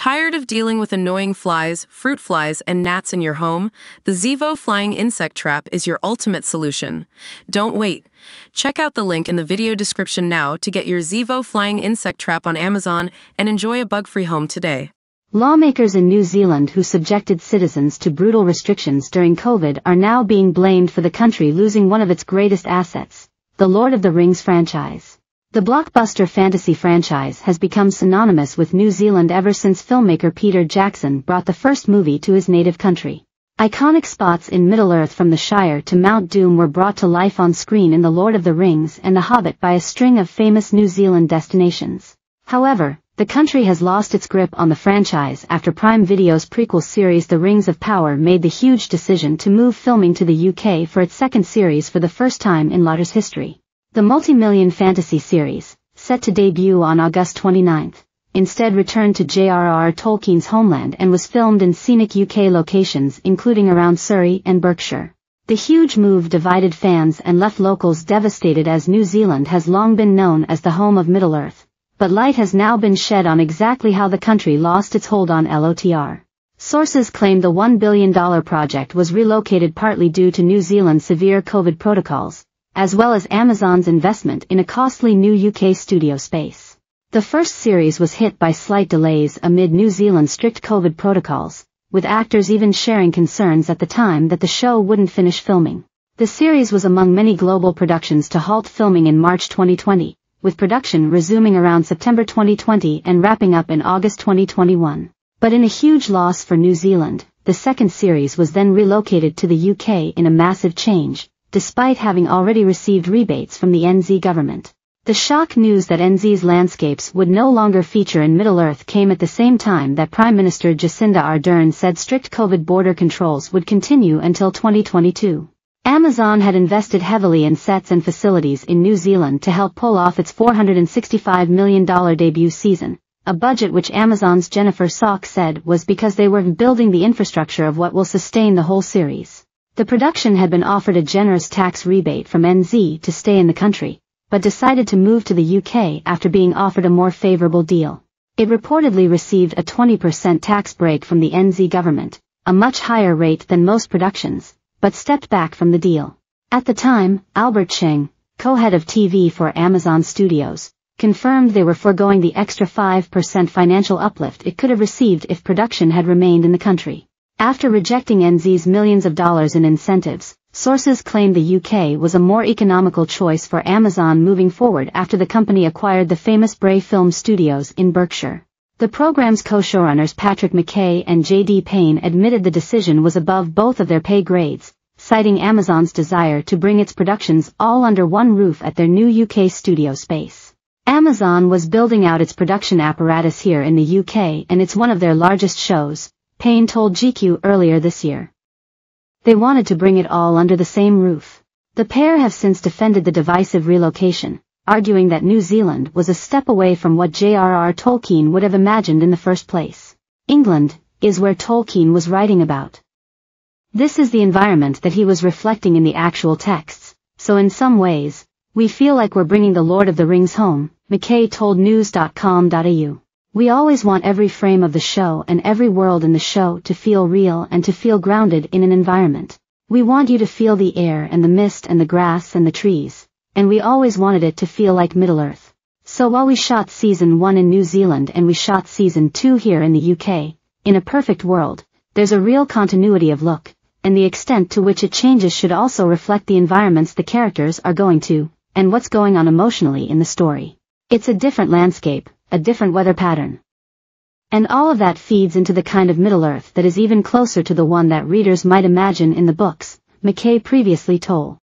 Tired of dealing with annoying flies, fruit flies, and gnats in your home? The Zevo Flying Insect Trap is your ultimate solution. Don't wait. Check out the link in the video description now to get your Zevo Flying Insect Trap on Amazon and enjoy a bug-free home today. Lawmakers in New Zealand who subjected citizens to brutal restrictions during COVID are now being blamed for the country losing one of its greatest assets, the Lord of the Rings franchise. The blockbuster fantasy franchise has become synonymous with New Zealand ever since filmmaker Peter Jackson brought the first movie to his native country. Iconic spots in Middle-earth from the Shire to Mount Doom were brought to life on screen in The Lord of the Rings and The Hobbit by a string of famous New Zealand destinations. However, the country has lost its grip on the franchise after Prime Video's prequel series The Rings of Power made the huge decision to move filming to the UK for its second series for the first time in Lauder's history. The multi-million fantasy series, set to debut on August 29, instead returned to J.R.R. Tolkien's homeland and was filmed in scenic UK locations including around Surrey and Berkshire. The huge move divided fans and left locals devastated as New Zealand has long been known as the home of Middle-earth, but light has now been shed on exactly how the country lost its hold on LOTR. Sources claim the $1 billion project was relocated partly due to New Zealand's severe COVID protocols, as well as Amazon's investment in a costly new UK studio space. The first series was hit by slight delays amid New Zealand's strict COVID protocols, with actors even sharing concerns at the time that the show wouldn't finish filming. The series was among many global productions to halt filming in March 2020, with production resuming around September 2020 and wrapping up in August 2021. But in a huge loss for New Zealand, the second series was then relocated to the UK in a massive change, despite having already received rebates from the NZ government. The shock news that NZ's landscapes would no longer feature in Middle-earth came at the same time that Prime Minister Jacinda Ardern said strict COVID border controls would continue until 2022. Amazon had invested heavily in sets and facilities in New Zealand to help pull off its $465 million debut season, a budget which Amazon's Jennifer Sock said was because they were building the infrastructure of what will sustain the whole series. The production had been offered a generous tax rebate from NZ to stay in the country, but decided to move to the UK after being offered a more favorable deal. It reportedly received a 20% tax break from the NZ government, a much higher rate than most productions, but stepped back from the deal. At the time, Albert Cheng, co-head of TV for Amazon Studios, confirmed they were foregoing the extra 5% financial uplift it could have received if production had remained in the country. After rejecting NZ's millions of dollars in incentives, sources claim the UK was a more economical choice for Amazon moving forward after the company acquired the famous Bray Film Studios in Berkshire. The program's co-showrunners Patrick McKay and J.D. Payne admitted the decision was above both of their pay grades, citing Amazon's desire to bring its productions all under one roof at their new UK studio space. Amazon was building out its production apparatus here in the UK and it's one of their largest shows, Payne told GQ earlier this year. They wanted to bring it all under the same roof. The pair have since defended the divisive relocation, arguing that New Zealand was a step away from what J.R.R. Tolkien would have imagined in the first place. England is where Tolkien was writing about. This is the environment that he was reflecting in the actual texts, so in some ways, we feel like we're bringing the Lord of the Rings home, McKay told news.com.au. We always want every frame of the show and every world in the show to feel real and to feel grounded in an environment. We want you to feel the air and the mist and the grass and the trees, and we always wanted it to feel like Middle-earth. So while we shot season 1 in New Zealand and we shot season 2 here in the UK, in a perfect world, there's a real continuity of look, and the extent to which it changes should also reflect the environments the characters are going to, and what's going on emotionally in the story. It's a different landscape, a different weather pattern. And all of that feeds into the kind of Middle-earth that is even closer to the one that readers might imagine in the books, McKay previously told.